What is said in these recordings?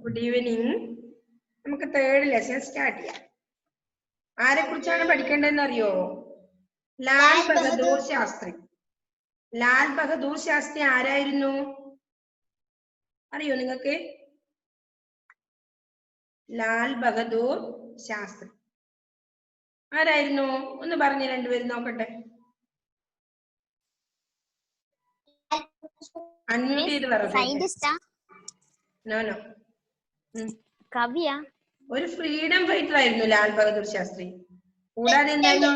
Good evening. നമുക്ക് third lesson start ചെയ്യാം. ആരെ കുറിച്ചാണ് പഠിക്കേണ്ടതെന്ന് അറിയോ? ലാൽ ബഹദൂർ ശാസ്ത്രി. ലാൽ ബഹദൂർ ശാസ്ത്രി ആരായിരുന്നു അറിയോ നിങ്ങൾക്ക്? ലാൽ ബഹദൂർ ശാസ്ത്രി ആരായിരുന്നു? ഒന്ന് പറഞ്ഞ് രണ്ടുപേരും നോക്കട്ടെ. അൺമ്യൂട്ട് ചെയ്ത് പറഞ്ഞു. നോ കവിയാ? ഒരു ഫ്രീഡം ഫൈറ്റർ ആയിരുന്നു ലാൽ ബഹദൂർ ശാസ്ത്രി. കൂടാതെ എന്തായിരുന്നു?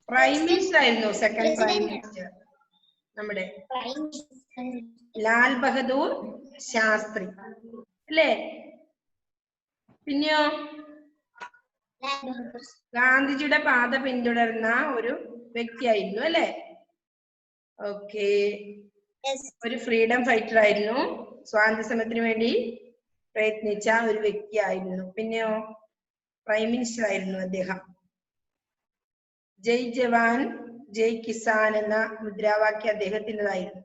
പ്രൈം മിനിസ്റ്റർ ആയിരുന്നു. സെക്കൻഡ് പ്രൈം മിനിസ്റ്റർ നമ്മുടെ ലാൽ ബഹദൂർ ശാസ്ത്രി അല്ലേ? പിന്നെയോ ഗാന്ധിജിയുടെ പാത പിന്തുടർന്ന ഒരു വ്യക്തിയായിരുന്നു അല്ലേ? ഓക്കെ. ഒരു ഫ്രീഡം ഫൈറ്റർ ആയിരുന്നു. സ്വാതന്ത്ര്യ സമരത്തിന് വേണ്ടി പ്രയത്നിച്ച ഒരു വ്യക്തിയായിരുന്നു. പിന്നെയോ പ്രൈം മിനിസ്റ്റർ ആയിരുന്നു അദ്ദേഹം. ജയ് ജവാൻ ജയ് കിസാൻ എന്ന മുദ്രാവാക്യം അദ്ദേഹത്തിൻ്റെതായിരുന്നു.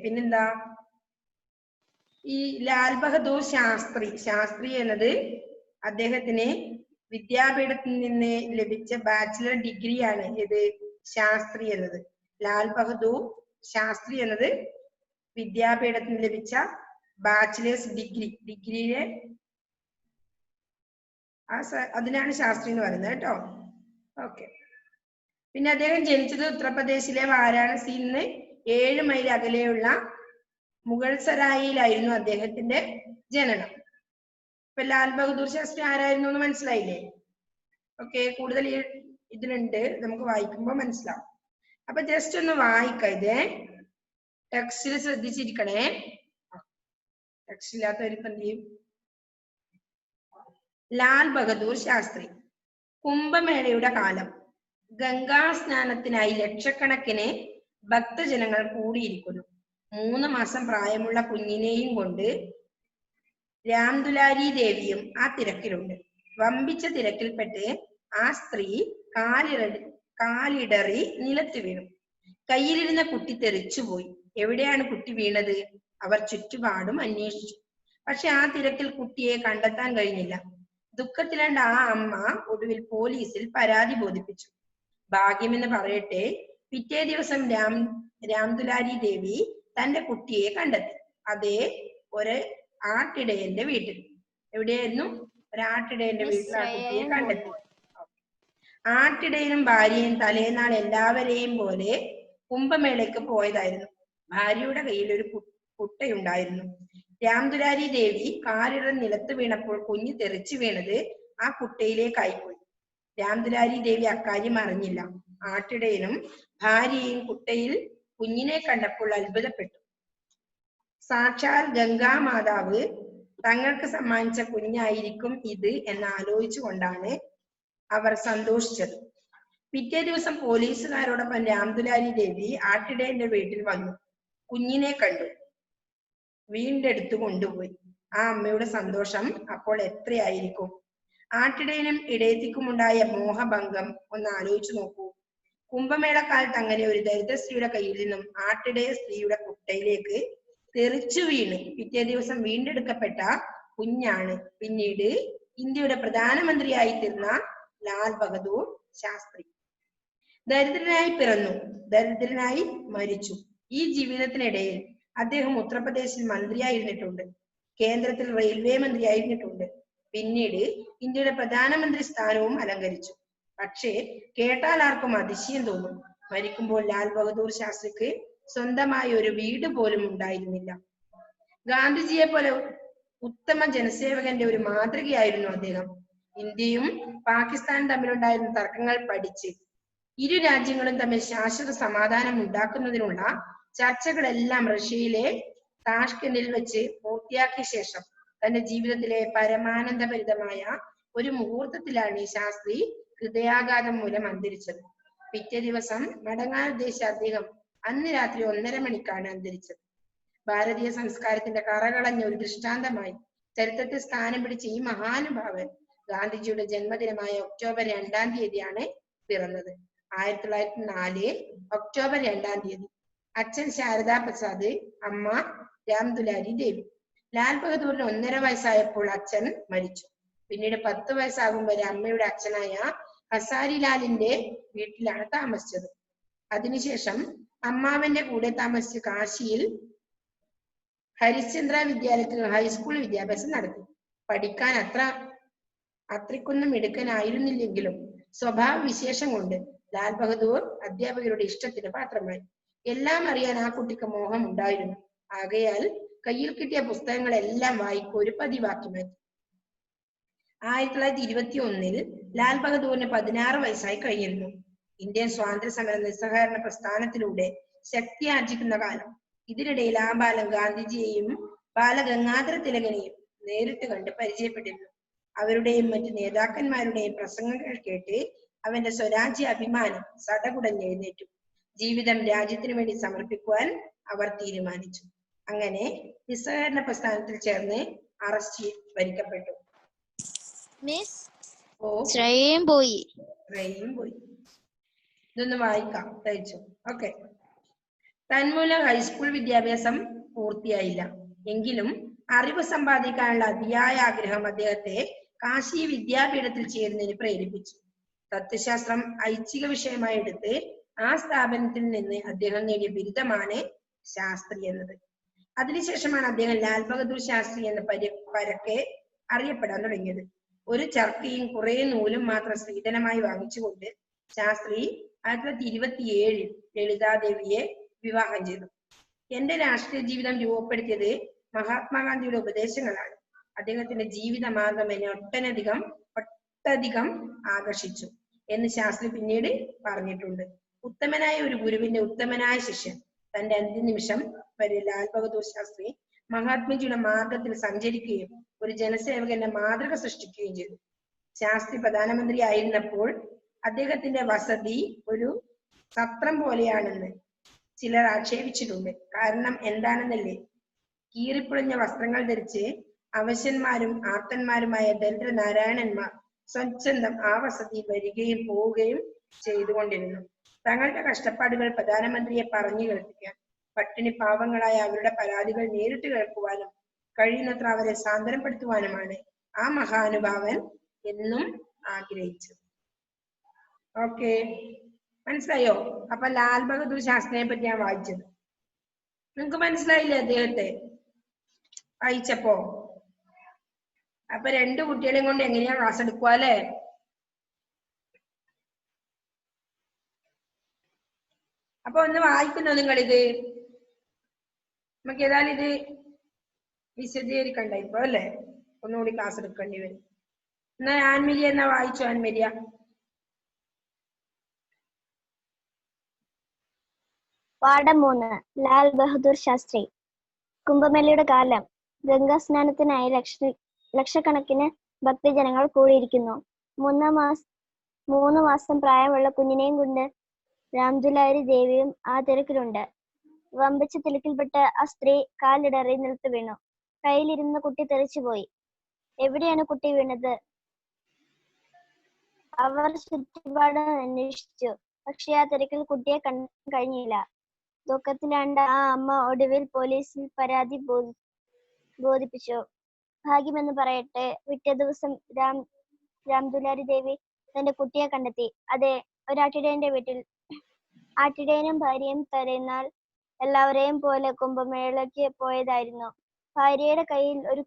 പിന്നെന്താ? ഈ ലാൽ ബഹദൂർ ശാസ്ത്രി എന്നത് അദ്ദേഹത്തിന് വിദ്യാപീഠത്തിൽ നിന്ന് ലഭിച്ച ബാച്ചിലർ ഡിഗ്രിയാണ്. ഇത് ശാസ്ത്രി എന്നത്. ലാൽ ബഹദൂർ ശാസ്ത്രി എന്നത് വിദ്യാപീഠത്തിൽ ലഭിച്ച ബാച്ചിലേഴ്സ് ഡിഗ്രിയെ അതിനാണ് ശാസ്ത്രി എന്ന് പറയുന്നത് കേട്ടോ. ഓക്കെ. പിന്നെ അദ്ദേഹം ജനിച്ചത് ഉത്തർപ്രദേശിലെ വാരാണസിയിൽ നിന്ന് 7 മൈൽ അകലെയുള്ള മുഗൾ സരായിലായിരുന്നു അദ്ദേഹത്തിന്റെ ജനനം. ഇപ്പൊ ലാൽ ബഹദൂർ ശാസ്ത്രി ആരായിരുന്നു എന്ന് മനസ്സിലായില്ലേ? ഓക്കെ. കൂടുതൽ ഇതിലുണ്ട്, നമുക്ക് വായിക്കുമ്പോൾ മനസ്സിലാവും. അപ്പൊ ജസ്റ്റ് ഒന്ന് വായിക്കാം. ഇത് ടെക്സ്റ്റിൽ ശ്രദ്ധിച്ചിരിക്കണേ. ടെക്സ്റ്റ് ഇല്ലാത്തവർക്ക് എന്ത് ചെയ്യും? ലാൽ ബഹദൂർ ശാസ്ത്രി. കുംഭമേളയുടെ കാലം. ഗംഗാ സ്നാനത്തിനായി ലക്ഷക്കണക്കിന് ഭക്തജനങ്ങൾ കൂടിയിരിക്കുന്നു. 3 മാസം പ്രായമുള്ള കുഞ്ഞിനെയും കൊണ്ട് രാംദുലാരി ദേവിയും ആ തിരക്കിലുണ്ട്. വമ്പിച്ച തിരക്കിൽപ്പെട്ട് ആ സ്ത്രീ കാലിടറി നിലത്ത് വീണു. കയ്യിലിരുന്ന കുട്ടി തെറിച്ചുപോയി. എവിടെയാണ് കുട്ടി വീണത്? അവർ ചുറ്റുപാടും അന്വേഷിച്ചു. പക്ഷെ ആ തിരക്കിൽ കുട്ടിയെ കണ്ടെത്താൻ കഴിഞ്ഞില്ല. ദുഃഖത്തിലാണ്ട ആ അമ്മ ഒടുവിൽ പോലീസിൽ പരാതി ബോധിപ്പിച്ചു. ഭാഗ്യമെന്ന് പറയട്ടെ, പിറ്റേ ദിവസം രാംദുലാരി ദേവി തന്റെ കുട്ടിയെ കണ്ടെത്തി. അതേ ഒരു ആട്ടിടയന്റെ വീട്ടിൽ. എവിടെയായിരുന്നു? ഒരു ആട്ടിടയന്റെ വീട്ടിൽ ആ കുട്ടിയെ കണ്ടെത്തി. ആട്ടിടയനും ഭാര്യയും തലേനാൾ എല്ലാവരെയും പോലെ കുംഭമേളയ്ക്ക് പോയതായിരുന്നു. ഭാര്യയുടെ കയ്യിൽ ഒരു കുട്ടയുണ്ടായിരുന്നു. രാംദുലാരി ദേവി കാലിടറി നിലത്ത് വീണപ്പോൾ കുഞ്ഞ് തെറിച്ചു വീണത് ആ കുട്ടയിലേക്കായിപ്പോയി. രാംദുലാരി ദേവി അക്കാര്യം അറിഞ്ഞില്ല. ആട്ടിടയനും ഭാര്യയും കുട്ടയിൽ കുഞ്ഞിനെ കണ്ടപ്പോൾ അത്ഭുതപ്പെട്ടു. സാക്ഷാൽ ഗംഗാ മാതാവ് തങ്ങൾക്ക് സമ്മാനിച്ച കുഞ്ഞായിരിക്കും ഇത് എന്ന് ആലോചിച്ചുകൊണ്ടാണ് അവർ സന്തോഷിച്ചത്. പിറ്റേ ദിവസം പോലീസുകാരോടൊപ്പം രാംദുലാരി ദേവി ആട്ടിടയന്റെ വീട്ടിൽ വന്നു. കുഞ്ഞിനെ കണ്ടു. വീണ്ടെടുത്തു കൊണ്ടുപോയി. ആ അമ്മയുടെ സന്തോഷം അപ്പോൾ എത്രയായിരിക്കും? ആട്ടിടയനും ഇടയത്തിക്കുമുണ്ടായ മോഹഭംഗം ഒന്ന് ആലോചിച്ചു നോക്കൂ. കുംഭമേളക്കാലത്ത് അങ്ങനെ ഒരു ദരിദ്ര സ്ത്രീയുടെ കയ്യിൽ നിന്നും ആട്ടിടയ സ്ത്രീയുടെ കുട്ടയിലേക്ക് തെറിച്ചു വീണ് പിറ്റേ ദിവസം വീണ്ടെടുക്കപ്പെട്ട കുഞ്ഞാണ് പിന്നീട് ഇന്ത്യയുടെ പ്രധാനമന്ത്രിയായി തീർന്ന ലാൽ ബഹദൂർ ശാസ്ത്രി. ദരിദ്രനായി പിറന്നു, ദരിദ്രനായി മരിച്ചു. ഈ ജീവിതത്തിനിടയിൽ അദ്ദേഹം ഉത്തർപ്രദേശിൽ മന്ത്രിയായിരുന്നിട്ടുണ്ട്. കേന്ദ്രത്തിൽ റെയിൽവേ മന്ത്രിയായിരുന്നിട്ടുണ്ട്. പിന്നീട് ഇന്ത്യയുടെ പ്രധാനമന്ത്രി സ്ഥാനവും അലങ്കരിച്ചു. പക്ഷേ കേട്ടാൽ ആർക്കും അതിശയം തോന്നും. മരിക്കുമ്പോൾ ലാൽ ബഹദൂർ ശാസ്ത്രിക്ക് സ്വന്തമായ ഒരു വീട് പോലും ഉണ്ടായിരുന്നില്ല. ഗാന്ധിജിയെ പോലെ ഉത്തമ ജനസേവകന്റെ ഒരു മാതൃകയായിരുന്നു അദ്ദേഹം. ഇന്ത്യയും പാകിസ്ഥാനും തമ്മിലുണ്ടായിരുന്ന തർക്കങ്ങൾ പഠിച്ച് ഇരു രാജ്യങ്ങളും തമ്മിൽ ശാശ്വത സമാധാനം ഉണ്ടാക്കുന്നതിനുള്ള ചർച്ചകളെല്ലാം റഷ്യയിലെ താഷ്കെൻഡിൽ വെച്ച് പൂർത്തിയാക്കിയ ശേഷം തന്റെ ജീവിതത്തിലെ പരമാനന്ദഭരിതമായ ഒരു മുഹൂർത്തത്തിലാണ് ഈ ശാസ്ത്രി ഹൃദയാഘാതം മൂലം അന്തരിച്ചത്. പിറ്റേ ദിവസം മടങ്ങാൻ ഉദ്ദേശിച്ച അദ്ദേഹം അന്ന് രാത്രി 1:30 മണിക്കാണ് അന്തരിച്ചത്. ഭാരതീയ സംസ്കാരത്തിന്റെ കറകളഞ്ഞ ഒരു ദൃഷ്ടാന്തമായി ചരിത്രത്തിൽ സ്ഥാനം പിടിച്ച ഈ മഹാനുഭാവൻ ഗാന്ധിജിയുടെ ജന്മദിനമായ ഒക്ടോബർ 2-ാം തീയതിയാണ് പിറന്നത്. 1904 ഒക്ടോബർ 2-ാം തീയതി. അച്ഛൻ ശാരദാ പ്രസാദ്, അമ്മ രാംദുലാരി ദേവി. ലാൽ ബഹദൂറിന് 1.5 വയസ്സായപ്പോൾ അച്ഛൻ മരിച്ചു. പിന്നീട് 10 വയസ്സാകും വരെ അമ്മയുടെ അച്ഛനായ ഹസാരിലാലിന്റെ വീട്ടിലാണ് താമസിച്ചത്. അതിനുശേഷം അമ്മാവന്റെ കൂടെ താമസിച്ച് കാശിയിൽ ഹരിശ്ചന്ദ്ര വിദ്യാലയത്തിൽ ഹൈസ്കൂൾ വിദ്യാഭ്യാസം നടത്തി. പഠിക്കാൻ അത്രയ്ക്കൊന്നും മിടുക്കനായിരുന്നില്ലെങ്കിലും സ്വഭാവ വിശേഷം കൊണ്ട് ലാൽ ബഹദൂർ അധ്യാപകരുടെ ഇഷ്ടത്തിന് പാത്രമായി. എല്ലാം അറിയാൻ ആ കുട്ടിക്ക് മോഹം ഉണ്ടായിരുന്നു. ആകയാൽ കയ്യിൽ കിട്ടിയ പുസ്തകങ്ങളെല്ലാം വായിക്കുക ഒരു പതിവാക്കി മാറ്റി. 1921 ലാൽ ബഹദൂറിന് 16 വയസ്സായി കഴിഞ്ഞിരുന്നു. ഇന്ത്യൻ സ്വാതന്ത്ര്യ സമര നിസ്സഹകരണ പ്രസ്ഥാനത്തിലൂടെ ശക്തി ആർജിക്കുന്ന കാലം. ഇതിനിടയിൽ ആ ബാലൻ ഗാന്ധിജിയെയും ബാലഗംഗാധര തിലകനെയും നേരിട്ട് കണ്ട് പരിചയപ്പെട്ടിരുന്നു. അവരുടെയും മറ്റു നേതാക്കന്മാരുടെയും പ്രസംഗങ്ങൾ കേട്ട് അവന്റെ സ്വരാജ്യ അഭിമാനം സടകുടഞ്ഞെഴുന്നേറ്റു. ജീവിതം രാജ്യത്തിനു വേണ്ടി സമർപ്പിക്കുവാൻ അവർ തീരുമാനിച്ചു. അങ്ങനെ നിസ്സഹകരണ പ്രസ്ഥാനത്തിൽ ചേർന്ന് അറസ്റ്റ് വരിക്കപ്പെട്ടു. ശ്രേയയും പോയി. ഇതൊന്ന് വായിക്കാം, തയ്ച്ചു. ഓക്കെ. തന്മൂലം ഹൈസ്കൂൾ വിദ്യാഭ്യാസം പൂർത്തിയായില്ല. എങ്കിലും അറിവ് സമ്പാദിക്കാനുള്ള അതിയായ ആഗ്രഹം അദ്ദേഹത്തെ കാശി വിദ്യാപീഠത്തിൽ ചേരുന്നതിന് പ്രേരിപ്പിച്ചു. തത്വശാസ്ത്രം ഐച്ഛിക വിഷയമായി എടുത്ത് ആ സ്ഥാപനത്തിൽ നിന്ന് അദ്ദേഹം നേടിയ ബിരുദമാണ് ശാസ്ത്രി എന്നത്. അതിനുശേഷമാണ് അദ്ദേഹം ലാൽ ബഹദൂർ ശാസ്ത്രി എന്ന പരക്കെ അറിയപ്പെടാൻ തുടങ്ങിയത്. ഒരു ചർക്കയും കുറെ നൂലും മാത്രം സ്ത്രീധനമായി വാങ്ങിച്ചുകൊണ്ട് ശാസ്ത്രി 1927 ലളിതാദേവിയെ വിവാഹം ചെയ്തു. എന്റെ രാഷ്ട്രീയ ജീവിതം രൂപപ്പെടുത്തിയത് മഹാത്മാഗാന്ധിയുടെ ഉപദേശങ്ങളാണ്. അദ്ദേഹത്തിന്റെ ജീവിത മാർഗം എന്നെ ഒട്ടധികം ആകർഷിച്ചു എന്ന് ശാസ്ത്രി പിന്നീട് പറഞ്ഞിട്ടുണ്ട്. ഉത്തമനായ ഒരു ഗുരുവിന്റെ ഉത്തമനായ ശിഷ്യൻ. തന്റെ അന്ത്യനിമിഷം വരെ ലാൽ ബഹദൂർ ശാസ്ത്രി മഹാത്മജിയുടെ മാർഗത്തിൽ സഞ്ചരിക്കുകയും ഒരു ജനസേവകന്റെ മാതൃക സൃഷ്ടിക്കുകയും ചെയ്തു. ശാസ്ത്രി പ്രധാനമന്ത്രി ആയിരുന്നപ്പോൾ അദ്ദേഹത്തിന്റെ വസതി ഒരു സത്രം പോലെയാണെന്ന് ചിലർ ആക്ഷേപിച്ചിട്ടുണ്ട്. കാരണം എന്താണെന്നല്ലേ? കീറിപ്പൊളിഞ്ഞ വസ്ത്രങ്ങൾ ധരിച്ച് അവശന്മാരും ആർത്തന്മാരുമായ ദരിദ്രനാരായണന്മാർ സ്വച്ഛന്തം ആ വസതിയിൽ വരികയും പോവുകയും ചെയ്തുകൊണ്ടിരുന്നു. തങ്ങളുടെ കഷ്ടപ്പാടുകൾ പ്രധാനമന്ത്രിയെ പറഞ്ഞു കേൾപ്പിക്കാൻ, പട്ടിണി പാവങ്ങളായ അവരുടെ പരാതികൾ നേരിട്ട് കേൾക്കുവാനും കഴിയുന്നത്ര അവരെ സാന്ത്വനപ്പെടുത്തുവാനുമാണ് ആ മഹാനുഭാവൻ എന്നും ആഗ്രഹിച്ചത്. ഓക്കെ, മനസ്സിലായോ? അപ്പൊ ലാൽ ബഹദൂർ ശാസ്ത്രിയെ പറ്റി ഞാൻ വായിച്ചത്. നിങ്ങക്ക് മനസ്സിലായില്ലേ അദ്ദേഹത്തെ വായിച്ചപ്പോ? അപ്പൊ 2 കുട്ടികളെയും കൊണ്ട് എങ്ങനെയാ ക്ലാസ് എടുക്കുക അല്ലെ? അപ്പൊ ഒന്ന് വായിക്കുന്നോ നിങ്ങളിത്? നമുക്ക് ഏതായാലും ഇത് വിശദീകരിക്കണ്ട ഇപ്പൊ അല്ലെ? ഒന്നുകൂടി ക്ലാസ് എടുക്കേണ്ടി വരും. എന്നാ ആൻമരിയ എന്നാ വായിച്ചോ. ആൻമരിയ. പാഠം 3. ലാൽ ബഹദൂർ ശാസ്ത്രി. കുംഭമേളയുടെ കാലം. ഗംഗാ സ്നാനത്തിനായി ലക്ഷക്കണക്കിന് ഭക്തജനങ്ങൾ കൂടിയിരിക്കുന്നു. 3 മാസം പ്രായമുള്ള കുഞ്ഞിനെയും കൊണ്ട് രാംദുലാരി ദേവിയും ആ തിരക്കിലുണ്ട്. വമ്പിച്ച തിരക്കിൽപ്പെട്ട ആ സ്ത്രീ കാലിടറി നിലത്ത് വീണു. കയ്യിലിരുന്ന കുട്ടി തെറിച്ചുപോയി. എവിടെയാണ് കുട്ടി വീണത്? അവർ ചുറ്റുപാട് അന്വേഷിച്ചു. പക്ഷെ ആ തിരക്കിൽ കുട്ടിയെ കഴിഞ്ഞില്ല. ദുഃഖത്തിലാണ്ട ആ അമ്മ ഒടുവിൽ പോലീസിൽ പരാതി ബോധിപ്പിച്ചു. ഭാഗ്യമെന്ന് പറയട്ടെ, പിറ്റേ ദിവസം രാംദുലാരി ദേവി തന്റെ കുട്ടിയെ കണ്ടെത്തി. അതെ, ഒരാട്ടിടയന്റെ വീട്ടിൽ. ആട്ടിടയനും ഭാര്യയും തലേന്നാൾ എല്ലാവരെയും പോലെ കുംഭമേളയ്ക്ക് പോയതായിരുന്നു. ഭാര്യയുടെ കയ്യിൽ ഒരു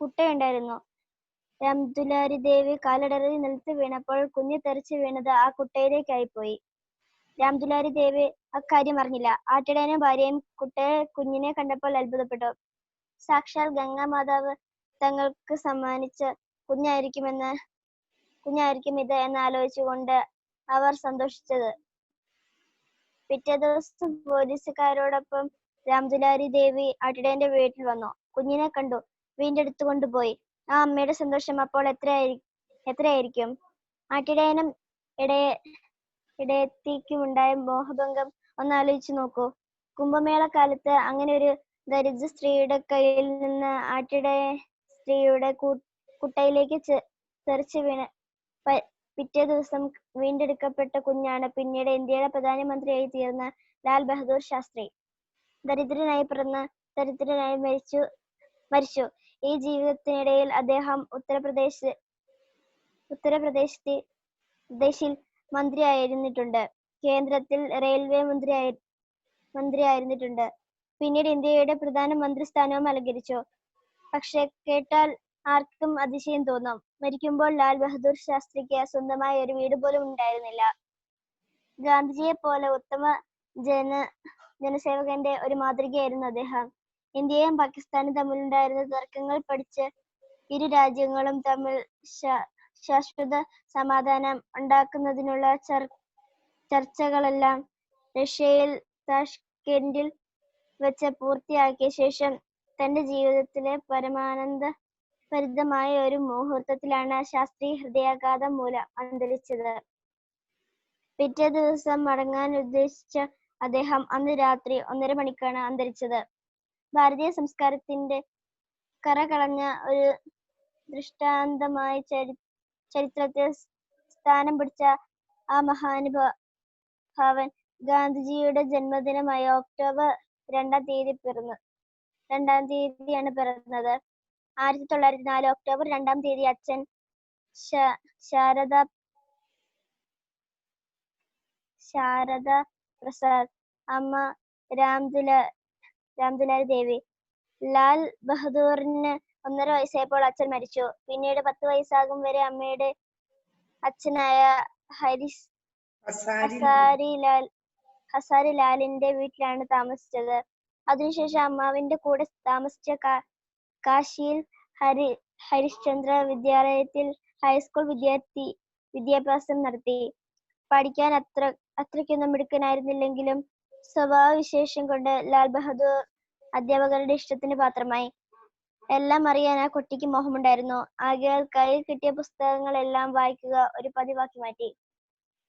കുട്ടയുണ്ടായിരുന്നു. രാംദുലാരി ദേവി കാലിടറി നിലത്ത് വീണപ്പോൾ കുഞ്ഞ് തെറിച്ചു വീണത് ആ കുട്ടയിലേക്കായിപ്പോയി. രാംദുലാരി ദേവി അക്കാര്യം അറിഞ്ഞില്ല. ആട്ടിടയനും ഭാര്യയും കുഞ്ഞിനെ കണ്ടപ്പോൾ അത്ഭുതപ്പെട്ടു. സാക്ഷാൽ ഗംഗാ മാതാവ് തങ്ങൾക്ക് സമ്മാനിച്ച കുഞ്ഞായിരിക്കും ഇത് എന്നാലോചിച്ചുകൊണ്ട് അവർ സന്തോഷിച്ചത്. പിറ്റേ ദിവസം പോലീസുകാരോടൊപ്പം രാംദുലാരി ദേവി ആട്ടിടയന്റെ വീട്ടിൽ വന്നു. കുഞ്ഞിനെ കണ്ടു. വീണ്ടെടുത്തു കൊണ്ടുപോയി. ആ അമ്മയുടെ സന്തോഷം അപ്പോൾ എത്രയായിരിക്കും? ആട്ടിടയനും ഇടയത്തിക്കുമുണ്ടായ മോഹഭംഗം ഒന്നാലോചിച്ചു നോക്കൂ. കുംഭമേള കാലത്ത് അങ്ങനെ ഒരു ദരിദ്ര സ്ത്രീയുടെ കയ്യിൽ നിന്ന് ആട്ടിടയ സ്ത്രീയുടെ കുട്ടയിലേക്ക് തെറിച്ചു വീണ പിറ്റേ ദിവസം വീണ്ടെടുക്കപ്പെട്ട കുഞ്ഞാണ് പിന്നീട് ഇന്ത്യയുടെ പ്രധാനമന്ത്രിയായി തീർന്ന ലാൽ ബഹദൂർ ശാസ്ത്രി. ദരിദ്രനായി പിറന്ന് ദരിദ്രനായി മരിച്ചു മരിച്ചു. ഈ ജീവിതത്തിനിടയിൽ അദ്ദേഹം ഉത്തർപ്രദേശിൽ മന്ത്രിയായിരുന്നിട്ടുണ്ട്. കേന്ദ്രത്തിൽ റെയിൽവേ മന്ത്രിയായിരുന്നിട്ടുണ്ട്. പിന്നീട് ഇന്ത്യയുടെ പ്രധാനമന്ത്രി സ്ഥാനവും അലങ്കരിച്ചു. പക്ഷെ കേട്ടാൽ ആർക്കും അതിശയം തോന്നും. മരിക്കുമ്പോൾ ലാൽ ബഹദൂർ ശാസ്ത്രിക്ക് സ്വന്തമായ ഒരു വീട് പോലും ഉണ്ടായിരുന്നില്ല. ഗാന്ധിജിയെ പോലെ ഉത്തമ ജനസേവകന്റെ ഒരു മാതൃകയായിരുന്നു അദ്ദേഹം. ഇന്ത്യയും പാകിസ്ഥാനും തമ്മിലുണ്ടായിരുന്ന തർക്കങ്ങൾ പഠിച്ച് ഇരു രാജ്യങ്ങളും തമ്മിൽ ശാശ്വത സമാധാനം ഉണ്ടാക്കുന്നതിനുള്ള ചർച്ചകളെല്ലാം റഷ്യയിൽ താഷ്കെൻഡിൽ വെച്ച് പൂർത്തിയാക്കിയ ശേഷം തന്റെ ജീവിതത്തിലെ പരമാനന്ദഭരിതമായ ഒരു മുഹൂർത്തത്തിലാണ് ശാസ്ത്രി ഹൃദയാഘാതം മൂലം അന്തരിച്ചത്. പിറ്റേ ദിവസം മടങ്ങാൻ ഉദ്ദേശിച്ച അദ്ദേഹം അന്ന് രാത്രി 1:30 മണിക്കാണ് അന്തരിച്ചത്. ഭാരതീയ സംസ്കാരത്തിന്റെ കറകളഞ്ഞ ഒരു ദൃഷ്ടാന്തമായി ചരിത്രത്തിൽ സ്ഥാനം പിടിച്ച ആ മഹാനുഭാവൻ ഗാന്ധിജിയുടെ ജന്മദിനമായ ഒക്ടോബർ 2-ാം തീയതിയാണ് പിറന്നത്. 1904 ഒക്ടോബർ 2-ാം തീയതി അച്ഛൻ ശാരദ പ്രസാദ്, അമ്മ രാംദുലാരി ദേവി. ലാൽ ബഹദൂറിന് 1.5 വയസ്സായപ്പോൾ അച്ഛൻ മരിച്ചു. പിന്നീട് 10 വയസ്സാകും വരെ അമ്മയുടെ അച്ഛനായ ഹസാരി ലാലിന്റെ വീട്ടിലാണ് താമസിച്ചത്. അതിനുശേഷം അമ്മാവിന്റെ കൂടെ താമസിച്ച കാശിയിൽ ഹരിശ്ചന്ദ്ര വിദ്യാലയത്തിൽ ഹൈസ്കൂൾ വിദ്യാഭ്യാസം നടത്തി. പഠിക്കാൻ അത്രയ്ക്കൊന്നും മിടുക്കനായിരുന്നില്ലെങ്കിലും സ്വഭാവവിശേഷം കൊണ്ട് ലാൽ ബഹദൂർ അധ്യാപകരുടെ ഇഷ്ടത്തിന് പാത്രമായി. എല്ലാം അറിയാൻ ആ കുട്ടിക്ക് മോഹമുണ്ടായിരുന്നു. ആകയാൽ കയ്യിൽ കിട്ടിയ പുസ്തകങ്ങളെല്ലാം വായിക്കുക ഒരു പതിവാക്കി മാറ്റി.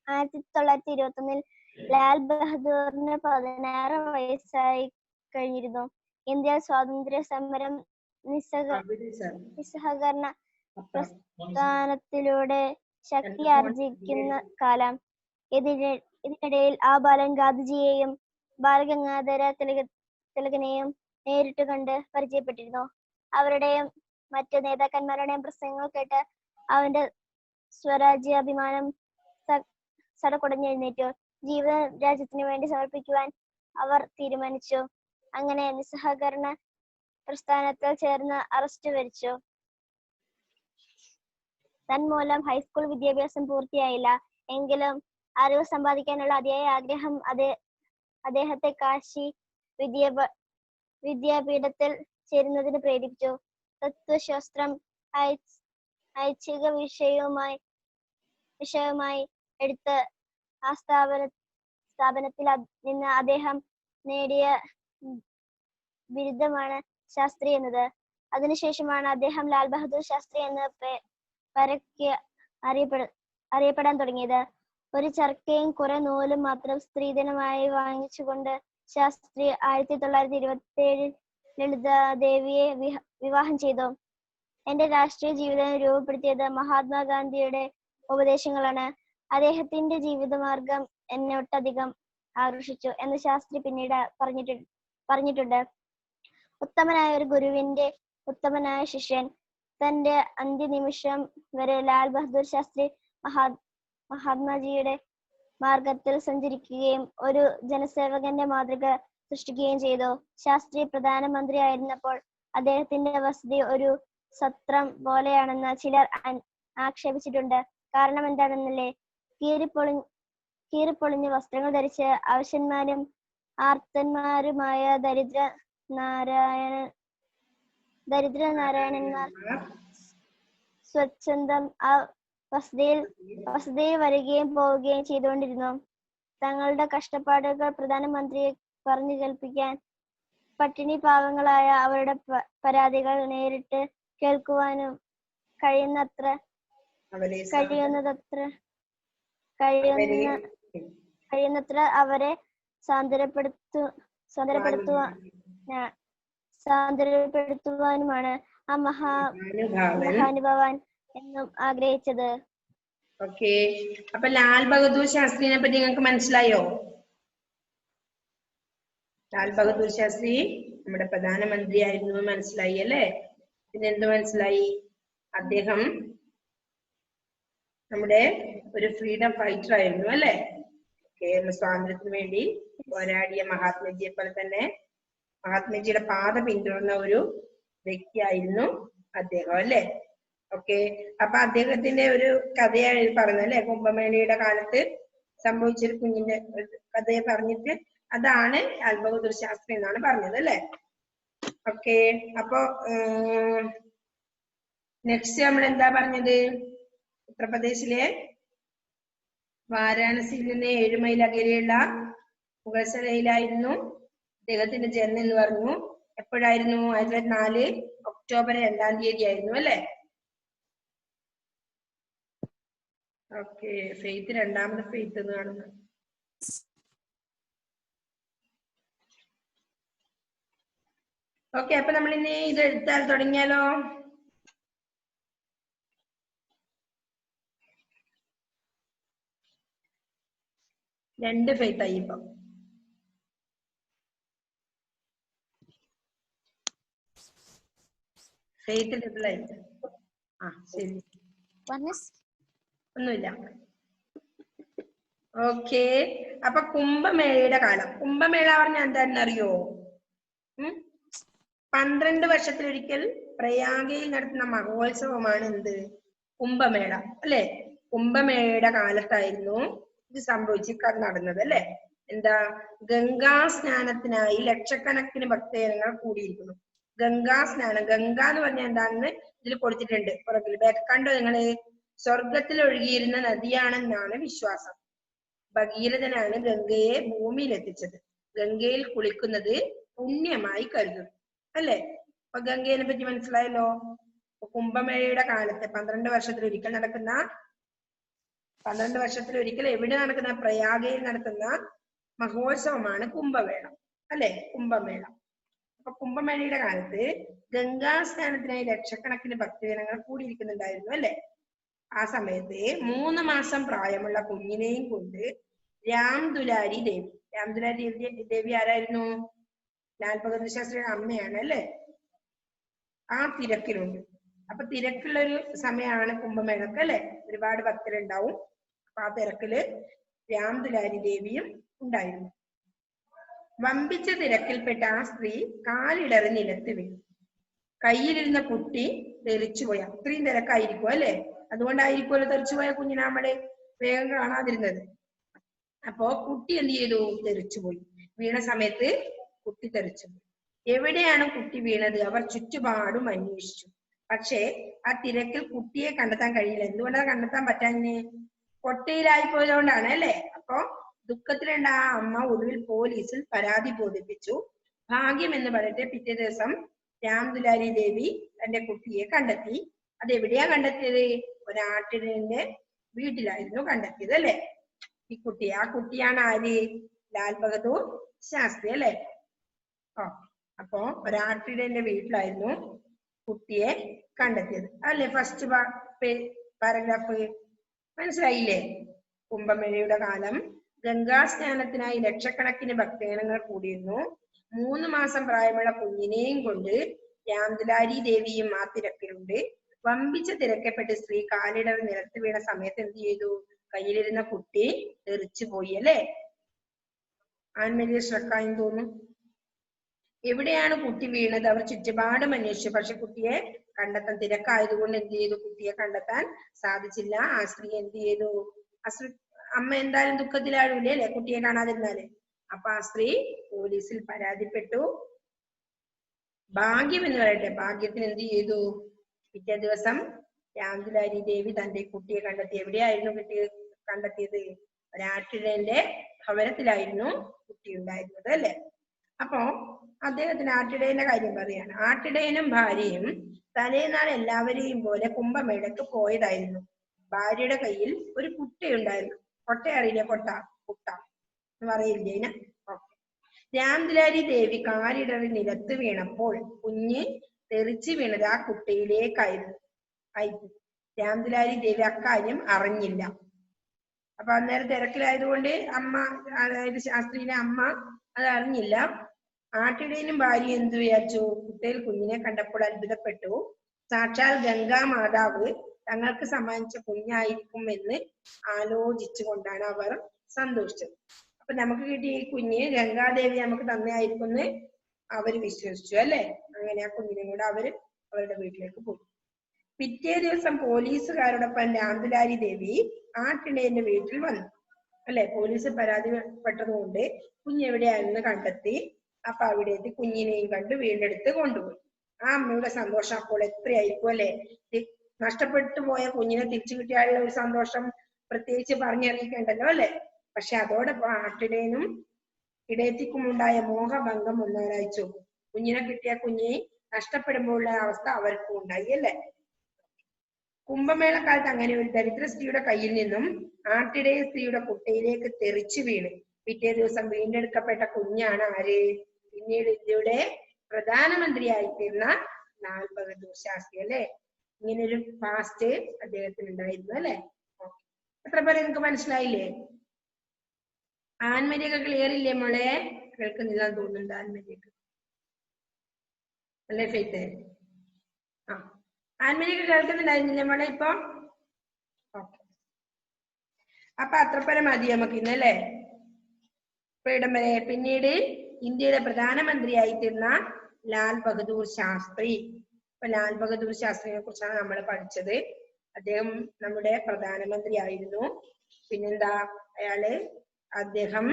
1921 ലാൽ ബഹദൂറിന് 16 വയസ്സായി കഴിഞ്ഞിരുന്നു. ഇന്ത്യയിൽ സ്വാതന്ത്ര്യ സമരം നിസ്സഹകരണ പ്രസ്ഥാനത്തിലൂടെ ശക്തി ആർജിക്കുന്ന കാലം. ഇതിനിടയിൽ ആ ബാലൻ ഗാന്ധിജിയെയും ബാലഗംഗാധര തിലകനെയും നേരിട്ട് കണ്ട് പരിചയപ്പെട്ടിരുന്നു. അവരുടെയും മറ്റ് നേതാക്കന്മാരുടെയും പ്രസംഗങ്ങൾ കേട്ട് അവന്റെ സ്വരാജ്യാഭിമാനം സടകുടഞ്ഞെഴുന്നേറ്റു. ജീവിതം രാജ്യത്തിന് വേണ്ടി സമർപ്പിക്കുവാൻ അവർ തീരുമാനിച്ചു. അങ്ങനെ നിസ്സഹകരണ പ്രസ്ഥാനത്തിൽ ചേർന്ന് അറസ്റ്റ് വരിച്ചു. തന്മൂലം ഹൈസ്കൂൾ വിദ്യാഭ്യാസം പൂർത്തിയായില്ല. എങ്കിലും അറിവ് സമ്പാദിക്കാനുള്ള അതിയായ ആഗ്രഹം അദ്ദേഹത്തെ കാശി വിദ്യാപീഠത്തിൽ ചേരുന്നതിന് പ്രേരിപ്പിച്ചു. തത്വശാസ്ത്രം ഐച്ഛിക വിഷയവുമായി എടുത്ത് ആ സ്ഥാപനത്തിൽ നിന്ന് അദ്ദേഹം നേടിയ ബിരുദമാണ് ശാസ്ത്രി എന്നത്. അതിനുശേഷമാണ് അദ്ദേഹം ലാൽ ബഹദൂർ ശാസ്ത്രി എന്ന് പരക്കെ അറിയപ്പെടാൻ തുടങ്ങിയത്. ഒരു ചർക്കയും കുറെ നൂലും മാത്രം സ്ത്രീധനമായി വാങ്ങിച്ചുകൊണ്ട് ശാസ്ത്രി 1927 ലളിതാദേവിയെ വിവാഹം ചെയ്തു. എന്റെ രാഷ്ട്രീയ ജീവിതം രൂപപ്പെടുത്തിയത് മഹാത്മാഗാന്ധിയുടെ ഉപദേശങ്ങളാണ്. അദ്ദേഹത്തിന്റെ ജീവിതമാർഗം എന്നെ ഒട്ടധികം ആകർഷിച്ചു എന്ന് ശാസ്ത്രി പിന്നീട് പറഞ്ഞിട്ടുണ്ട്. ഉത്തമനായ ഒരു ഗുരുവിന്റെ ഉത്തമനായ ശിഷ്യൻ. തന്റെ അന്ത്യനിമിഷം വരെ ലാൽ ബഹദൂർ ശാസ്ത്രി മഹാത്മാജിയുടെ മാർഗത്തിൽ സഞ്ചരിക്കുകയും ഒരു ജനസേവകന്റെ മാതൃക സൃഷ്ടിക്കുകയും ചെയ്തു. ശാസ്ത്രി പ്രധാനമന്ത്രി ആയിരുന്നപ്പോൾ അദ്ദേഹത്തിന്റെ വസതി ഒരു സത്രം പോലെയാണെന്ന് ചിലർ ആക്ഷേപിച്ചിട്ടുണ്ട്. കാരണം എന്താണെന്നല്ലേ? കീറിപ്പൊളിഞ്ഞ വസ്ത്രങ്ങൾ ധരിച്ച് അവശന്മാരും ആർത്തന്മാരുമായ ദരിദ്രനാരായണന്മാർ സ്വച്ഛന്തം ആ വസതിയിൽ വരികയും പോവുകയും ചെയ്തുകൊണ്ടിരുന്നു. തങ്ങളുടെ കഷ്ടപ്പാടുകൾ പ്രധാനമന്ത്രിയെ പറഞ്ഞു കേൾപ്പിക്കാൻ പട്ടിണി പാവങ്ങളായ അവരുടെ പരാതികൾ നേരിട്ട് കേൾക്കുവാനും കഴിയുന്നത്ര അവരെ സാന്ത്വനപ്പെടുത്തുവാനുമാണ് ആ മഹാനുഭാവൻ എന്നും ആഗ്രഹിച്ചത്. ഓക്കെ, അപ്പൊ ലാൽ ബഹദൂർ ശാസ്ത്രിനെ പറ്റി നിങ്ങൾക്ക് മനസ്സിലായോ? ലാൽ ബഹദൂർ ശാസ്ത്രി നമ്മുടെ പ്രധാനമന്ത്രിയായിരുന്നു മനസ്സിലായി അല്ലേ? പിന്നെ എന്ത് മനസ്സിലായി? അദ്ദേഹം നമ്മുടെ ഒരു ഫ്രീഡം ഫൈറ്റർ ആയിരുന്നു അല്ലെ? കേരള സ്വാതന്ത്ര്യത്തിന് വേണ്ടി പോരാടിയ മഹാത്മജിയെ പോലെ തന്നെ മഹാത്മജിയുടെ പാത പിന്തുടർന്ന ഒരു വ്യക്തിയായിരുന്നു അദ്ദേഹം അല്ലെ? ഓക്കെ, അപ്പൊ അദ്ദേഹത്തിന്റെ ഒരു കഥയാണ് പറഞ്ഞല്ലേ, കുംഭമേളയുടെ കാലത്ത് സംഭവിച്ചൊരു കുഞ്ഞിന്റെ കഥയെ പറഞ്ഞിട്ട് അതാണ് ലാൽ ബഹദൂർ ശാസ്ത്രി എന്നാണ് പറഞ്ഞത് അല്ലെ? ഓക്കെ, അപ്പൊ നെക്സ്റ്റ് നമ്മൾ എന്താ പറഞ്ഞത്? ഉത്തർപ്രദേശിലെ വാരാണസിയിൽ നിന്ന് 7 മൈൽ അകലെയുള്ള മുഗൾസരയിലായിരുന്നു അദ്ദേഹത്തിന്റെ ജന്മം എന്ന് പറഞ്ഞു. എപ്പോഴായിരുന്നു? 1904 ഒക്ടോബർ 2-ാം തീയതി ആയിരുന്നു അല്ലെ? ഓക്കെ, ഫെയ്ത്ത് രണ്ടാമത്തെ ഫെയ്ത്ത് എന്ന് കാണുന്നത്. ഓക്കെ, അപ്പൊ നമ്മൾ ഇനി ഇത് എടുത്താൽ തുടങ്ങിയാലോ? രണ്ട് ഫെയ്ത്ത് ആയി ഇപ്പം. ഫെയ്ത്ത് ഡബിൾ ആയി. ആ ശരി, ഒന്നുമില്ല. ഓക്കെ, അപ്പൊ കുംഭമേളയുടെ കാലം. കുംഭമേള പറഞ്ഞാൽ എന്താണെന്ന് അറിയോ? 12 വർഷത്തിലൊരിക്കൽ പ്രയാഗയിൽ നടത്തുന്ന മഹോത്സവമാണ് എന്ത്? കുംഭമേള അല്ലെ? കുംഭമേളയുടെ കാലത്തായിരുന്നു ഇത് നടന്നത് അല്ലെ? എന്താ? ഗംഗാ സ്നാനത്തിനായി ലക്ഷക്കണക്കിന് ഭക്തജനങ്ങൾ കൂടിയിരിക്കുന്നു. ഗംഗാ സ്നാനം, ഗംഗ എന്ന് പറഞ്ഞാൽ എന്താണെന്ന് ഇതിൽ കൊടുത്തിട്ടുണ്ട് പുറകിൽ. കണ്ടോ നിങ്ങള്? സ്വർഗത്തിൽ ഒഴുകിയിരുന്ന നദിയാണെന്നാണ് വിശ്വാസം. ഭഗീരഥനാണ് ഗംഗയെ ഭൂമിയിൽ എത്തിച്ചത്. ഗംഗയിൽ കുളിക്കുന്നത് പുണ്യമായി കരുതുന്നു അല്ലെ? അപ്പൊ ഗംഗയെ പറ്റി മനസ്സിലായല്ലോ. കുംഭമേളയുടെ കാലത്ത് 12 വർഷത്തിലൊരിക്കൽ നടക്കുന്ന, 12 വർഷത്തിലൊരിക്കൽ എവിടെ നടക്കുന്ന? പ്രയാഗയിൽ നടത്തുന്ന മഹോത്സവമാണ് കുംഭമേള അല്ലെ? കുംഭമേള. അപ്പൊ കുംഭമേളയുടെ കാലത്ത് ഗംഗാ സ്നാനത്തിനായി ലക്ഷക്കണക്കിന് ഭക്തജനങ്ങൾ കൂടിയിരിക്കുന്നുണ്ടായിരുന്നു അല്ലെ? ആ സമയത്ത് 3 മാസം പ്രായമുള്ള കുഞ്ഞിനെയും കൊണ്ട് രാംദുലാരി ദേവി. രാംദുലാരി ദേവി ആരായിരുന്നു? ലാൽ ബഹദൂർ ശാസ്ത്രിയുടെ അമ്മയാണ് അല്ലെ? ആ തിരക്കിലുണ്ട്. അപ്പൊ തിരക്കുള്ളൊരു സമയമാണ് കുംഭമേളക്ക് അല്ലെ? ഒരുപാട് ഭക്തരുണ്ടാവും. അപ്പൊ ആ തിരക്കില് രാംദുലാരി ദേവിയും ഉണ്ടായിരുന്നു. വമ്പിച്ച തിരക്കിൽപ്പെട്ട ആ സ്ത്രീ കാലിടറി നിലത്ത് വീണു. കയ്യിലിരുന്ന കുട്ടി തെറിച്ചുപോയി. അത്രയും തിരക്കായിരിക്കും അല്ലെ? അതുകൊണ്ടായിരിക്കുമല്ലോ തെറിച്ചുപോയ കുഞ്ഞിനെ നമ്മള് വേഗം കാണാതിരുന്നത്. അപ്പോ കുട്ടി എന്ത് ചെയ്തു? തെറിച്ചുപോയി. വീണ സമയത്ത് കുട്ടി തെറിച്ചുപോയി. എവിടെയാണ് കുട്ടി വീണത്? അവർ ചുറ്റുപാടും അന്വേഷിച്ചു. പക്ഷേ ആ തിരക്കിൽ കുട്ടിയെ കണ്ടെത്താൻ കഴിയില്ല. എന്തുകൊണ്ടാണ് കണ്ടെത്താൻ പറ്റാഞ്ഞ്? കൊട്ടയിലായി പോയതുകൊണ്ടാണ് അല്ലെ? അപ്പൊ ദുഃഖത്തിലുണ്ട ആ അമ്മ ഒടുവിൽ പോലീസിൽ പരാതി ബോധിപ്പിച്ചു. ഭാഗ്യം എന്ന് പറയട്ടെ, പിറ്റേ ദിവസം രാംദുലാരി ദേവി തന്റെ കുട്ടിയെ കണ്ടെത്തി. അതെവിടെയാ കണ്ടെത്തിയത്? ഒരാട്ടിടയന്റെ വീട്ടിലായിരുന്നു കണ്ടെത്തിയത് അല്ലെ? ഈ കുട്ടി, ആ കുട്ടിയാണ് ആര്? ലാൽ ബഹദൂർ ശാസ്ത്രി അല്ലെ? അപ്പോ ഒരാട്ടിടയന്റെ വീട്ടിലായിരുന്നു കുട്ടിയെ കണ്ടെത്തിയത് അല്ലെ? ഫസ്റ്റ് പാരഗ്രാഫ് മനസ്സിലായില്ലേ? കുംഭമേളയുടെ കാലം, ഗംഗാ സ്നാനത്തിനായി ലക്ഷക്കണക്കിന് ഭക്തജനങ്ങൾ കൂടിയിരുന്നു. 3 മാസം പ്രായമുള്ള കുഞ്ഞിനെയും കൊണ്ട് രാംദുലാരി ദേവിയും ആ തിരക്കിലുണ്ട്. വമ്പിച്ച തിരക്കപ്പെട്ട് സ്ത്രീ കാലിടർ നിലത്ത് വീണ സമയത്ത് എന്ത് ചെയ്തു? കയ്യിലിരുന്ന കുട്ടി തെറിച്ചു പോയി അല്ലെ? ആൺമേലിയ ശ്രക്കായെന്ന് തോന്നുന്നു. എവിടെയാണ് കുട്ടി വീണത്? അവർ ചുറ്റുപാടും അന്വേഷിച്ചു. പക്ഷെ കുട്ടിയെ കണ്ടെത്താൻ തിരക്കായതുകൊണ്ട് എന്ത് ചെയ്തു? കുട്ടിയെ കണ്ടെത്താൻ സാധിച്ചില്ല. ആ സ്ത്രീ എന്ത് ചെയ്തു? അമ്മ എന്തായാലും ദുഃഖത്തിലാഴൂലേ അല്ലെ കുട്ടിയെ കാണാതിരുന്നാല്? അപ്പൊ ആ സ്ത്രീ പോലീസിൽ പരാതിപ്പെട്ടു. ഭാഗ്യം എന്ന് പറയട്ടെ, ഭാഗ്യത്തിന് എന്ത് ചെയ്തു? പിറ്റേ ദിവസം രാംദുലാരി ദേവി തന്റെ കുട്ടിയെ കണ്ടെത്തി. എവിടെയായിരുന്നു കുട്ടി കണ്ടെത്തിയത്? ഒരാട്ടിടയന്റെ ഭവനത്തിലായിരുന്നു കുട്ടി ഉണ്ടായിരുന്നത് അല്ലെ? അപ്പോ അദ്ദേഹത്തിന് ആട്ടിടയന്റെ കാര്യം പറയാണ്. ആട്ടിടയനും ഭാര്യയും തലേനാൾ എല്ലാവരെയും പോലെ കുംഭമേളക്ക് പോയതായിരുന്നു. ഭാര്യയുടെ കയ്യിൽ ഒരു കുട്ടയുണ്ടായിരുന്നു. കൊട്ട അറിയില്ലേ? കുട്ട എന്ന് പറയില്ലേ ഇതിനെ? രാംദുലാരി ദേവി കാലിടറി നിലത്ത് വീണപ്പോൾ കുഞ്ഞ് തെറിച്ചു വീണത് ആ കുട്ടയിലേക്കായിരുന്നു. രാംദുലാരി ദേവി അക്കാര്യം അറിഞ്ഞില്ല. അപ്പൊ അന്നേരം തിരക്കിലായതുകൊണ്ട് അമ്മ, അതായത് ശാസ്ത്രിയിലെ അമ്മ അത് അറിഞ്ഞില്ല. ആട്ടിടയനും ഭാര്യ എന്തു വിചാരിച്ചു? കുട്ടയിൽ കുഞ്ഞിനെ കണ്ടപ്പോൾ അത്ഭുതപ്പെട്ടു. സാക്ഷാൽ ഗംഗാ മാതാവ് തങ്ങൾക്ക് സമ്മാനിച്ച കുഞ്ഞായിരിക്കും എന്ന് ആലോചിച്ചുകൊണ്ടാണ് അവർ സന്തോഷിച്ചത്. അപ്പൊ നമുക്ക് കിട്ടിയ ഈ കുഞ്ഞ് ഗംഗാദേവി നമുക്ക് തന്നെയായിരിക്കും എന്ന് അവർ വിശ്വസിച്ചു അല്ലെ. അങ്ങനെ ആ കുഞ്ഞിനെ കൂടെ അവരുടെ വീട്ടിലേക്ക് പോയി. പിറ്റേ ദിവസം പോലീസുകാരോടൊപ്പം രാംദുലാരി ദേവി ആട്ടിടയന്റെ വീട്ടിൽ വന്നു അല്ലെ. പോലീസ് പരാതിപ്പെട്ടതുകൊണ്ട് കുഞ്ഞ് എവിടെയാണെന്ന് കണ്ടെത്തി. അപ്പൊ അവിടെ എത്തി കുഞ്ഞിനെയും കണ്ട് വീണ്ടെടുത്ത് കൊണ്ടുപോയി. ആ അമ്മയുടെ സന്തോഷം അപ്പോൾ എത്രയായിരിക്കും അല്ലെ. നഷ്ടപ്പെട്ടു പോയ കുഞ്ഞിനെ തിരിച്ചു കിട്ടിയാലുള്ള ഒരു സന്തോഷം പ്രത്യേകിച്ച് പറഞ്ഞറിയിക്കേണ്ടല്ലോ അല്ലെ. പക്ഷെ അതോടൊപ്പം ആട്ടിടയനും ഇടയത്തിക്കും ഉണ്ടായ മോഹഭംഗം ഒന്നാലോചിച്ചു. കുഞ്ഞിനെ കിട്ടിയ കുഞ്ഞി നഷ്ടപ്പെടുമ്പോഴുള്ള അവസ്ഥ അവർക്കും ഉണ്ടായി അല്ലെ. കുംഭമേളക്കാലത്ത് അങ്ങനെ ഒരു ദരിദ്ര സ്ത്രീയുടെ കയ്യിൽ നിന്നും ആട്ടിടയ സ്ത്രീയുടെ കുട്ടയിലേക്ക് തെറിച്ചു വീണ് പിറ്റേ ദിവസം വീണ്ടെടുക്കപ്പെട്ട കുഞ്ഞാണ് ആര്? പിന്നീട് ഇന്ത്യയുടെ പ്രധാനമന്ത്രിയായിത്തീർന്ന ലാൽ ബഹദൂർ ശാസ്ത്രി അല്ലെ. ഇങ്ങനൊരു പാസ്റ്റ് അദ്ദേഹത്തിന് ഉണ്ടായിരുന്നു അല്ലെ. എത്ര പേരെ നിങ്ങൾക്ക് മനസ്സിലായില്ലേ? ആൻമരിയൊക്കെ ക്ലിയർ ഇല്ലേ മോളെ? കേൾക്കുന്നില്ലാന്ന് തോന്നുന്നുണ്ട് ആൻമരിയൊക്കെ അല്ലേ ഫെയ്ത്ത്? ആ ആൻമരിയൊക്കെ കേൾക്കുന്നുണ്ടായിരുന്നില്ലേ മോളെ ഇപ്പൊ? ഓക്കെ. അപ്പൊ അത്രപ്പരം മതി നമുക്ക് ഇന്നല്ലേ. ഇപ്പൊ ഇടം വരെ. പിന്നീട് ഇന്ത്യയുടെ പ്രധാനമന്ത്രിയായിത്തീർന്ന ലാൽ ബഹദൂർ ശാസ്ത്രി. ഇപ്പൊ ലാൽ ബഹദൂർ ശാസ്ത്രിയെ കുറിച്ചാണ് നമ്മൾ പഠിച്ചത്. അദ്ദേഹം നമ്മുടെ പ്രധാനമന്ത്രി ആയിരുന്നു. പിന്നെന്താ, അദ്ദേഹം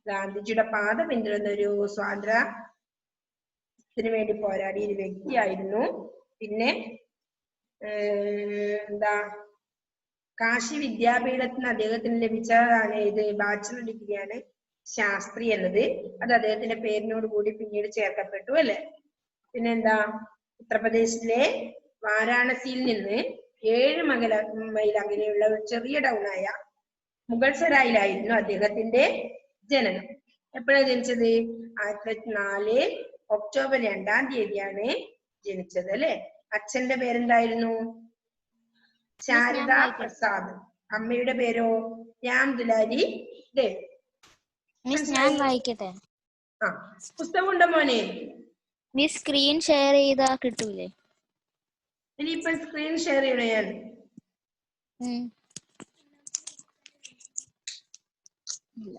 ഗാന്ധിജിയുടെ പാത പിന്തുടർന്ന ഒരു സ്വാതന്ത്ര്യത്തിന് വേണ്ടി പോരാടിയ ഒരു വ്യക്തിയായിരുന്നു. പിന്നെ കാശി വിദ്യാപീഠത്തിൽ നിന്ന് അദ്ദേഹത്തിന് ലഭിച്ചതാണ് ഇത് ബാച്ചിലർ ഡിഗ്രിയാണ് ശാസ്ത്രി എന്നത്. അത് അദ്ദേഹത്തിന്റെ പേരിനോട് കൂടി പിന്നീട് ചേർക്കപ്പെട്ടു അല്ലെ. പിന്നെന്താ, ഉത്തർപ്രദേശിലെ വാരാണസിയിൽ നിന്ന് 7 മൈൽ അകലെയുള്ള ഒരു ചെറിയ ടൗണായ മുഗൾസരായിലായിരുന്നു അദ്ദേഹത്തിന്റെ ജനനം. എപ്പോഴാണ് ജനിച്ചത്? 1904 ഒക്ടോബർ 2-ാം തീയതിയാണ് ജനിച്ചത് അല്ലെ. അച്ഛന്റെ പേരെന്തായിരുന്നു? ശാരദാ പ്രസാദ്. അമ്മയുടെ പേരോ? രാംദുലാരി ദേവി. ആ പുസ്തകം ഉണ്ടോ മോനെ? സ്ക്രീൻ ഷെയർ ചെയ്താ കിട്ടൂലേ? ഇനിയിപ്പൊ സ്ക്രീൻ ഷെയർ ചെയ്യണോ ഞാൻ?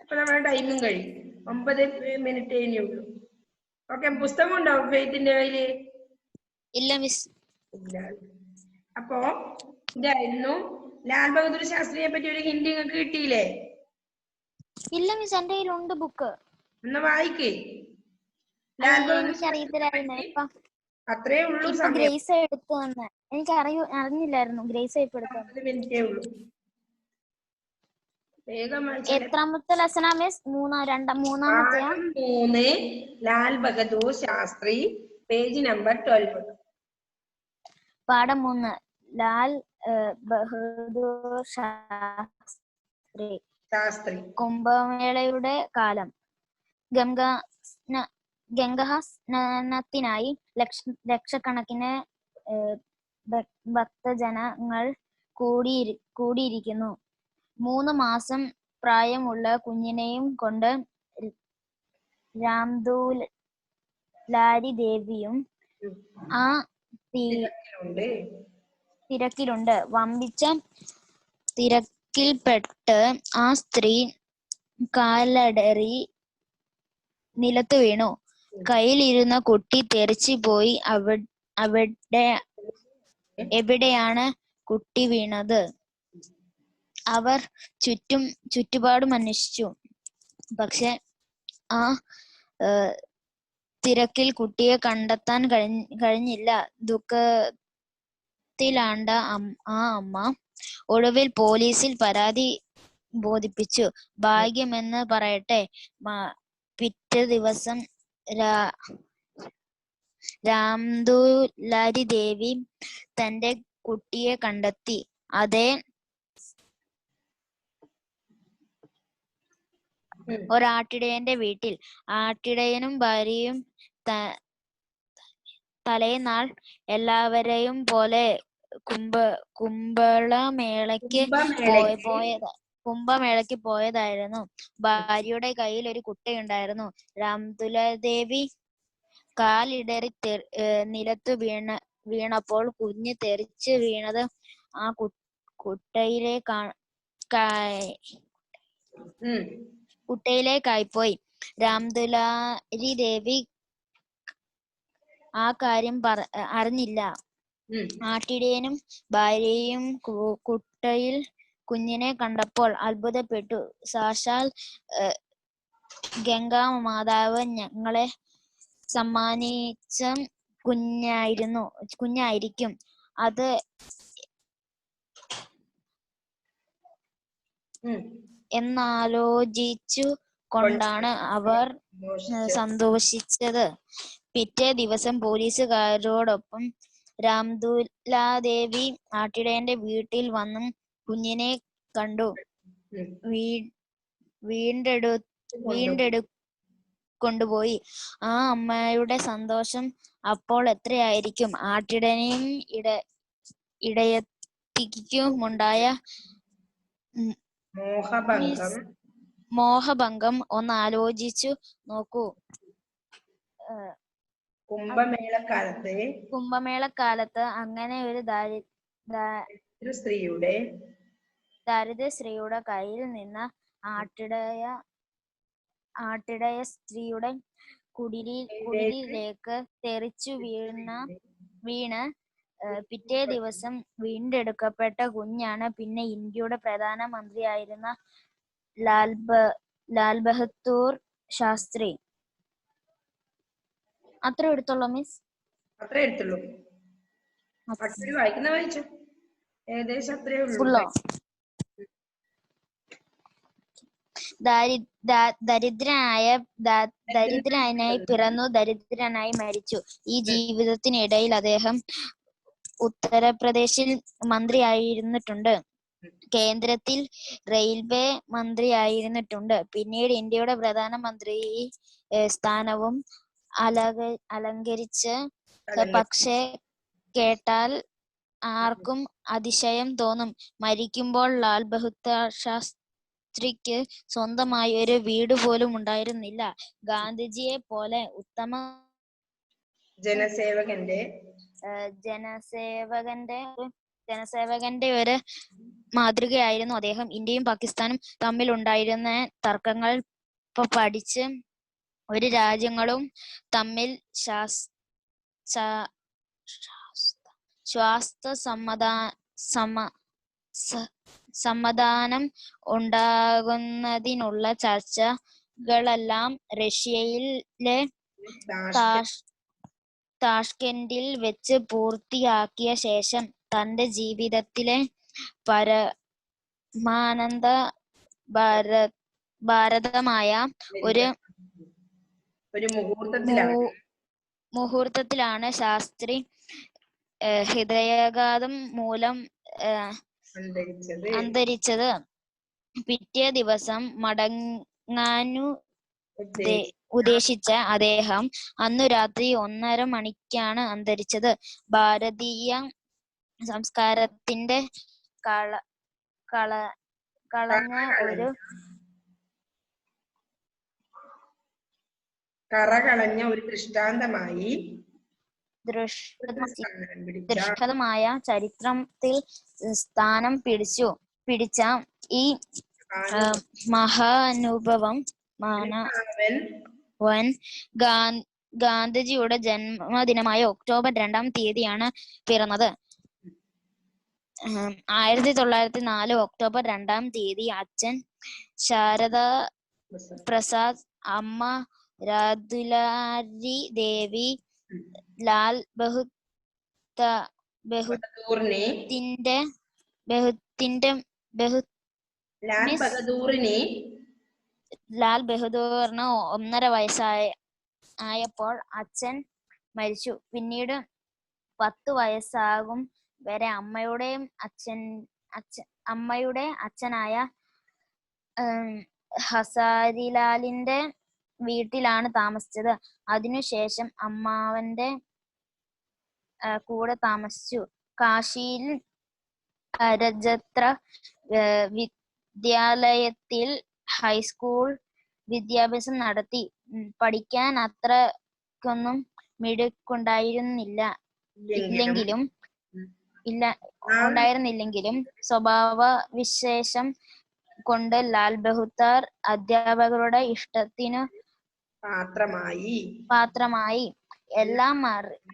അപ്പൊ നമ്മുടെ ടൈമും കഴിയും. 9 മിനിറ്റ് ഇനിയുള്ളൂ. ഓക്കെ. പുസ്തകം ഉണ്ടോ ഫെയ്ത്തിന്റെ കയ്യില്? ഇല്ല മിസ്. ഇല്ല. അപ്പോ ഇതായിരുന്നു ലാൽ ബഹദൂർ ശാസ്ത്രിയെ പറ്റി ഒരു ഹിന്ദി നിങ്ങൾക്ക് കിട്ടിയില്ലേ? ഇല്ല മിസ്, എന്റെ കയ്യിലുണ്ട് ബുക്ക്. ഒന്ന് വായിക്കേ. ലാൽ ബഹദൂർ അത്രേ ഉള്ളൂ സമയം. ഗ്രേസ് എടുത്തു വന്ന് എനിക്ക് അറിഞ്ഞില്ലായിരുന്നു. ഗ്രേസ് എടുത്തു 10 മിനിറ്റേ ഉള്ളൂ. എത്രാമത്തെ ലെസനാ മിസ്? മൂന്നാമത്തെയാ? 3 ലാൽ ബഹദൂർ ശാസ്ത്രി, പേജ് നമ്പർ 12. പാഠം 3 ലാൽ ബഹദൂർ ശാസ്ത്രി. കുംഭമേളയുടെ കാലം. ഗംഗാസ്നാനത്തിനായി ലക്ഷക്കണക്കിന് ഭക്തജനങ്ങൾ കൂടിയിരിക്കുന്നു. 3 മാസം പ്രായമുള്ള കുഞ്ഞിനെയും കൊണ്ട് രാംദുലാരി ദേവിയും ആ തിരക്കിലുണ്ട്. വമ്പിച്ച തിരക്കിൽപ്പെട്ട് ആ സ്ത്രീ കാലടറി നിലത്തു വീണു. കയ്യിലിരുന്ന കുട്ടി തെറിച്ചു പോയി. എവിടെയാണ് കുട്ടി വീണത്? അവർ ചുറ്റുപാടും അന്വേഷിച്ചു. പക്ഷെ ആ തിരക്കിൽ കുട്ടിയെ കണ്ടെത്താൻ കഴിഞ്ഞില്ല. ദുഃഖത്തിലാണ്ട ആ അമ്മ ഒടുവിൽ പോലീസിൽ പരാതി ബോധിപ്പിച്ചു. ഭാഗ്യമെന്ന് പറയട്ടെ, പിറ്റേ ദിവസം രാംദുലാരി ദേവി തന്റെ കുട്ടിയെ കണ്ടെത്തി. അതേ ഒരാട്ടിടയന്റെ വീട്ടിൽ. ആട്ടിടയനും ഭാര്യയും തലേനാൾ എല്ലാവരെയും പോലെ കുംഭമേളയ്ക്ക് പോയതായിരുന്നു. ഭാര്യയുടെ കയ്യിൽ ഒരു കുട്ടയുണ്ടായിരുന്നു. രാംദുലാരി ദേവി കാലിടറി നിലത്തു വീണപ്പോൾ കുഞ്ഞ് തെറിച്ച് വീണത് ആ കുട്ടയിലേക്കായിപ്പോയി. രാംദുലാരി ദേവി ആ കാര്യം അറിഞ്ഞില്ല. ആട്ടിടയനും ഭാര്യയും കുട്ടയിൽ കുഞ്ഞിനെ കണ്ടപ്പോൾ അത്ഭുതപ്പെട്ടു. സാക്ഷാൽ ഗംഗാ മാതാവ് ഞങ്ങളെ സമ്മാനിച്ച കുഞ്ഞായിരിക്കും അത് എന്നാലോചിച്ചു കൊണ്ടാണ് അവർ സന്തോഷിച്ചത്. പിറ്റേ ദിവസം പോലീസുകാരോടൊപ്പം രാംദുലാദേവി ആട്ടിടയന്റെ വീട്ടിൽ വന്നും കുഞ്ഞിനെ കണ്ടു കൊണ്ടുപോയി. ആ അമ്മയുടെ സന്തോഷം അപ്പോൾ എത്രയായിരിക്കും! ആട്ടിടയനും ഇടയത്തിക്കുമുണ്ടായ മോഹഭംഗം ഒന്ന് ആലോചിച്ചു നോക്കൂ. കുംഭമേളക്കാലത്ത് അങ്ങനെ ഒരു ദരിദ്ര സ്ത്രീയുടെ കയ്യിൽ നിന്ന് ആട്ടിടയ സ്ത്രീയുടെ കുടിലിലേക്ക് തെറിച്ചു വീണ് പിറ്റേ ദിവസം വീണ്ടെടുക്കപ്പെട്ട കുഞ്ഞാണ് പിന്നെ ഇന്ത്യയുടെ പ്രധാനമന്ത്രിയായിരുന്ന ലാൽ ബഹദൂർ ശാസ്ത്രി. അത്ര എടുത്തുള്ളൂ മിസ്. അത്രേ എടുത്തുള്ളൂ. വായിക്കുന്ന വായിച്ചു ഏകദേശം അത്രേ ഉള്ളൂ. ദരിദ്രനായി പിറന്നു, ദരിദ്രനായി മരിച്ചു. ഈ ജീവിതത്തിനിടയിൽ അദ്ദേഹം ഉത്തർപ്രദേശിൽ മന്ത്രിയായിരുന്നിട്ടുണ്ട്. കേന്ദ്രത്തിൽ റെയിൽവേ മന്ത്രിയായിരുന്നിട്ടുണ്ട്. പിന്നീട് ഇന്ത്യയുടെ പ്രധാനമന്ത്രി സ്ഥാനവും അലങ്കരിച്ച്. പക്ഷേ കേട്ടാൽ ആർക്കും അതിശയം തോന്നും. മരിക്കുമ്പോൾ ലാൽ ബഹദൂർ ശാസ്ത്രിക്ക് സ്വന്തമായി ഒരു വീട് പോലും ഉണ്ടായിരുന്നില്ല. ഗാന്ധിജിയെ പോലെ ഉത്തമ ജനസേവകന്റെ ഒരു മാതൃകയായിരുന്നു അദ്ദേഹം. ഇന്ത്യയും പാകിസ്ഥാനും തമ്മിലുണ്ടായിരുന്ന തർക്കങ്ങൾ പഠിച്ച് ഒരു രാജ്യങ്ങളും തമ്മിൽ സമാധാനം ഉണ്ടാകുന്നതിനുള്ള ചർച്ചകളെല്ലാം റഷ്യയിലെ താഷ്കെൻഡിൽ വെച്ച് പൂർത്തിയാക്കിയ ശേഷം തന്റെ ജീവിതത്തിലെ പരമാനന്ദ ഭാരതമായ ഒരു മുഹൂർത്തത്തിലാണ് ശാസ്ത്രി ഹൃദയാഘാതം മൂലം അന്തരിച്ചത്. പിറ്റേ ദിവസം മടങ്ങാനു ഉദ്ദേശിച്ച അദ്ദേഹം അന്നു രാത്രി 1:30 മണിക്കാണ് അന്തരിച്ചത്. ഭാരതീയ സംസ്കാരത്തിന്റെ കറകളഞ്ഞ ഒരു ദൃഷ്ടാന്തമായി ദൃഷ്ടമായ ചരിത്രത്തിൽ സ്ഥാനം പിടിച്ച ഈ മഹാനുഭവം ഗാന്ധിജിയുടെ ജന്മദിനമായ ഒക്ടോബർ 2-ാം തീയതിയാണ് പിറന്നത്. 1904 ഒക്ടോബർ 2-ാം തീയതി അച്ഛൻ ശാരദാ പ്രസാദ്, അമ്മ രാംദുലാരി ദേവി ലാൽ ബഹദൂറിന് 1.5 വയസ്സായപ്പോൾ അച്ഛൻ മരിച്ചു. പിന്നീട് 10 വയസ്സാകും വരെ അമ്മയുടെ അച്ഛനായ ഹസാരിലാലിന്റെ വീട്ടിലാണ് താമസിച്ചത്. അതിനുശേഷം അമ്മാവന്റെ കൂടെ താമസിച്ചു. കാശിയിൽ രജത്ര വിദ്യാലയത്തിൽ ഹൈസ്കൂൾ വിദ്യാഭ്യാസം നടത്തി. പഠിക്കാൻ അത്രയ്ക്കൊന്നും മിടുക്കുണ്ടായിരുന്നില്ല ഇല്ലെങ്കിലും ഉണ്ടായിരുന്നില്ലെങ്കിലും സ്വഭാവ വിശേഷം കൊണ്ട് ലാൽ ബഹദൂർ അധ്യാപകരുടെ ഇഷ്ടത്തിനു പാത്രമായി. എല്ലാം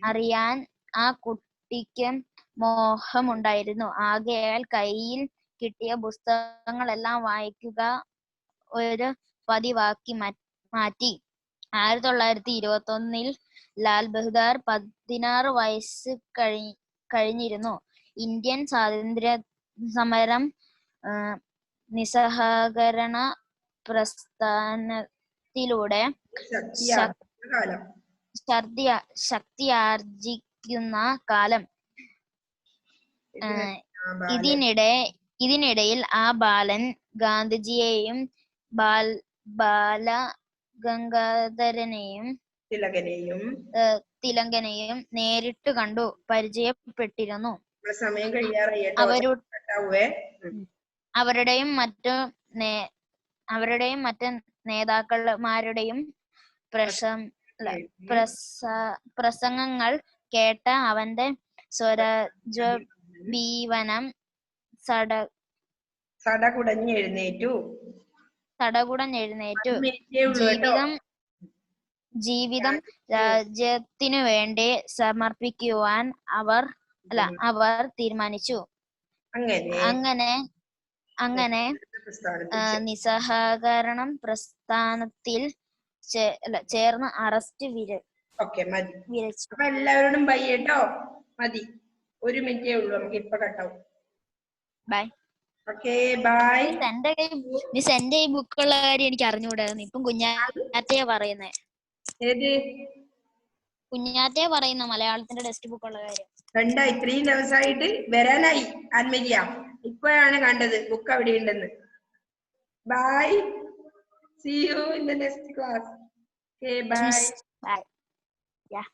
അറിയാൻ ആ കുട്ടിക്ക് മോഹമുണ്ടായിരുന്നു. ആകയാൽ കയ്യിൽ കിട്ടിയ പുസ്തകങ്ങളെല്ലാം വായിക്കുക ഒരു പതിവാക്കി മാറ്റി. 1921 ലാൽ ബഹദൂർ 16 വയസ്സ് കഴിഞ്ഞിരുന്നു. ഇന്ത്യൻ സ്വാതന്ത്ര്യ സമരം, നിസ്സഹകരണ പ്രസ്ഥാനത്തിലൂടെ ശക്തിയാർജിക്കുന്ന കാലം. ഇതിനിടയിൽ ആ ബാലൻ ഗാന്ധിജിയെയും ബാലഗംഗാധരനെയും തിലകനെയും നേരിട്ട് കണ്ടു പരിചയപ്പെട്ടിരുന്നു. അവരുടെയും മറ്റ് നേതാക്കന്മാരുടെയും പ്രസംഗങ്ങൾ കേട്ട അവന്റെ സ്വരജീവനം സടകുടഞ്ഞെഴുന്നേറ്റു. ജീവിതം രാജ്യത്തിനു വേണ്ടി സമർപ്പിക്കുവാൻ അവർ തീരുമാനിച്ചു. അങ്ങനെ നിസ്സഹകരണ പ്രസ്ഥാനത്തിൽ ചേർന്ന് അറസ്റ്റ് വിരച്ചു. എല്ലാവരോടും ബൈ കേട്ടോ. മതി, 1 മിനിറ്റേ ഉള്ളൂ, നമുക്ക് ഇപ്പൊ കട്ടാവും. ബൈ. Okay, bye. മിസ്, എന്റെ ഈ ബുക്കുള്ള കാര്യം എനിക്ക് അറിഞ്ഞുകൂടായിരുന്നു. ഇപ്പം കുഞ്ഞാറ്റയെ പറയുന്നേ. കുഞ്ഞാറ്റയെ പറയുന്ന മലയാളത്തിന്റെ ടെക്സ്റ്റ് ബുക്കുള്ള കാര്യം. ഇത്രയും ദിവസമായിട്ട് വരാനായി ആത്മജിയ, ഇപ്പോഴാണ് കണ്ടത് ബുക്ക് അവിടെ ഉണ്ടെന്ന്. Bye, see you in the next class. Okay, bye. Bye. Yeah.